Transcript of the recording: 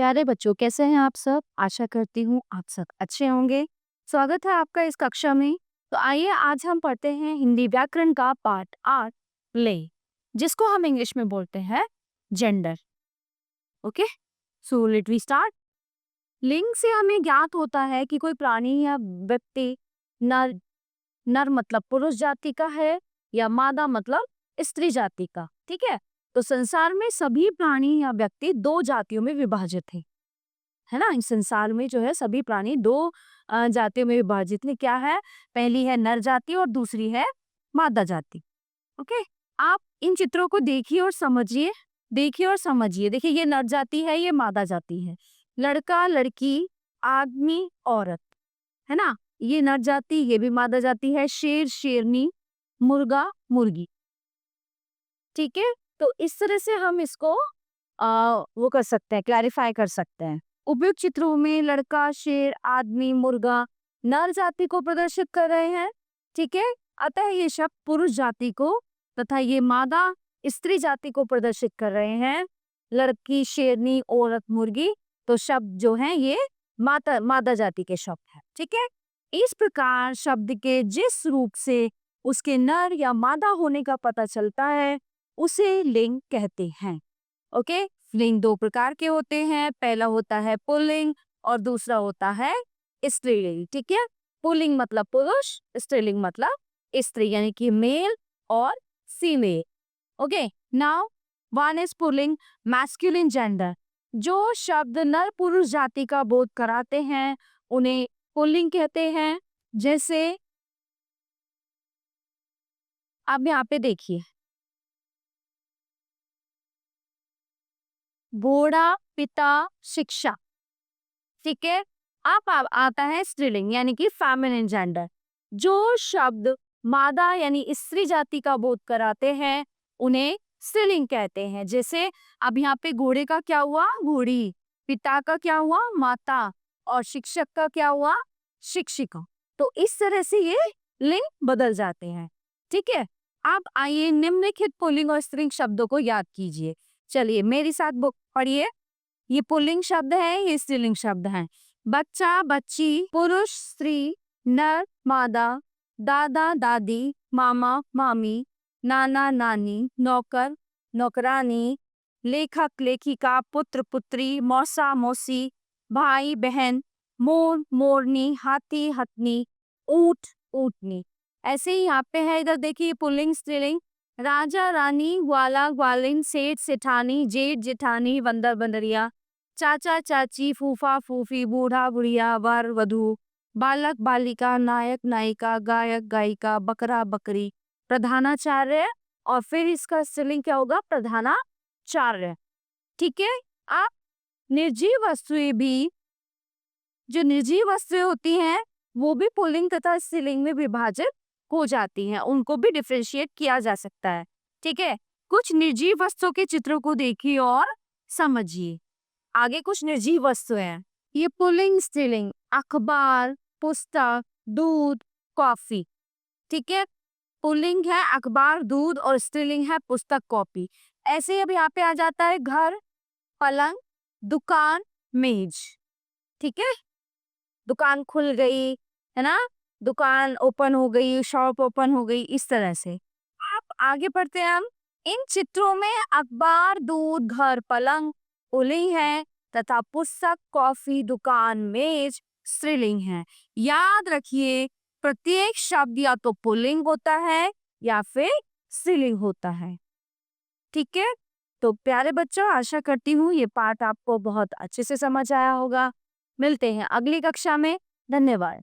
प्यारे बच्चों, कैसे हैं आप सब? आशा करती हूँ आप सब अच्छे होंगे। स्वागत है आपका इस कक्षा में। तो आइए आज हम पढ़ते हैं हिंदी व्याकरण का पाठ 8 ले, जिसको हम इंग्लिश में बोलते हैं gender. Okay, so let we start. लिंग से हमें ज्ञात होता है कि कोई प्राणी या व्यक्ति नर नर मतलब पुरुष जाति का है या मादा मतलब स्त्री जाति का। ठीक है, तो संसार में सभी प्राणी या व्यक्ति दो जातियों में विभाजित है ना। इस संसार में जो है सभी प्राणी दो जातियों में विभाजित है। क्या है? पहली है नर जाति और दूसरी है मादा जाति। ओके, आप इन चित्रों को देखिए और समझिए। देखिए ये नर जाति है, ये मादा जाति है। लड़का लड़की, आदमी औरत, है ना। ये नर जाति, ये भी मादा जाति है। शेर शेरनी, मुर्गा मुर्गी। ठीक है, तो इस तरह से हम इसको वो कर सकते हैं, क्लैरिफाई कर सकते हैं। उपयुक्त चित्रों में लड़का, शेर, आदमी, मुर्गा नर जाति को प्रदर्शित कर रहे हैं। ठीक है, अतः ये शब्द पुरुष जाति को तथा ये मादा स्त्री जाति को प्रदर्शित कर रहे हैं। लड़की, शेरनी, औरत, मुर्गी, तो शब्द जो हैं ये मादा जाति के शब्द हैं। ठीक है, इस प्रकार शब्द के जिस रूप से उसके नर या मादा होने का पता चलता है उसे लिंग कहते हैं। ओके, लिंग दो प्रकार के होते हैं। पहला होता है पुल्लिंग और दूसरा होता है स्त्रीलिंग। ठीक है, पुल्लिंग मतलब पुरुष, स्त्रीलिंग मतलब स्त्री, यानी कि मेल और female. Okay, now one is pulling masculine gender. जो शब्द नर पुरुष जाति का बोध कराते हैं उन्हें पुल्लिंग कहते हैं। जैसे अब यहाँ पे देखिए, घोड़ा, पिता, शिक्षा। ठीक है, अब आता है स्त्रीलिंग यानी कि फेमिनिन जेंडर। जो शब्द मादा यानी स्त्री जाति का बोध कराते हैं उन्हें स्त्रीलिंग कहते हैं। जैसे अब यहाँ पे घोड़े का क्या हुआ? घोड़ी। पिता का क्या हुआ? माता। और शिक्षक का क्या हुआ? शिक्षिका। तो इस तरह से ये लिंग बदल जाते हैं। ठीक है, अब आइए निम्नलिखित पुल्लिंग और स्त्रीलिंग शब्दों को याद कीजिए। चलिए मेरे साथ बुक पढ़िए। ये पुल्लिंग शब्द है, ये स्त्रीलिंग शब्द हैं। बच्चा, बच्ची, पुरुष, स्त्री, नर, मादा, दादा, दादी, मामा, मामी, नाना, नानी, नौकर, नौकरानी, लेखक, लेखिका, पुत्र, पुत्री, मौसा, मौसी, भाई, बहन, मोर, मोरनी, हाथी, हथनी, ऊंट, ऊंटनी। ऐसे ही यहाँ पे है, इधर देखिए पुल्लिंग स्त्रीलिंग। राजा, रानी, ग्वाला, ग्वालिन, सेठ, सेठानी, जेठ, जेठानी, बंदर, बंदरिया, चाचा, चाची, फूफा, फूफी, बूढ़ा, बुढ़िया, वर, वधू, बालक, बालिका, नायक, नायिका, गायक, गायिका, बकरा, बकरी, प्रधानाचार्य, और फिर इसका स्त्रीलिंग क्या होगा? प्रधानाचार्य। ठीक है, आप निर्जीव वस्तुएं भी, जो निर्जीव वस्तुएं होती हैं वो भी पुल्लिंग तथा स्त्रीलिंग में विभाजित हो जाती हैं, उनको भी डिफरेंशिएट किया जा सकता है। ठीक है, कुछ निर्जीव वस्तुओं के चित्रों को देखिए और समझिए। आगे कुछ निर्जीव वस्तुएं हैं, ये पुल्लिंग स्त्रीलिंग। अखबार, पुस्तक, दूध, कॉफी। ठीक है, पुल्लिंग है अखबार, दूध, और स्त्रीलिंग है पुस्तक, कॉपी। ऐसे अब यहाँ पे आ जाता है घर, पलंग, दुकान, मेज। ठीक है, दुकान खुल गई, है ना, दुकान ओपन हो गई, शॉप ओपन हो गई, इस तरह से। आप आगे बढ़ते हैं हम। इन चित्रों में अखबार, दूध, घर, पलंग पुल्लिंग है तथा पुस्तक, कॉफी, दुकान, मेज स्त्रीलिंग है। याद रखिए, प्रत्येक शब्द या तो पुल्लिंग होता है या फिर स्त्रीलिंग होता है। ठीक है, तो प्यारे बच्चों, आशा करती हूँ ये पाठ आपको बहुत अच्छे से समझ आया होगा। मिलते हैं अगली कक्षा में। धन्यवाद।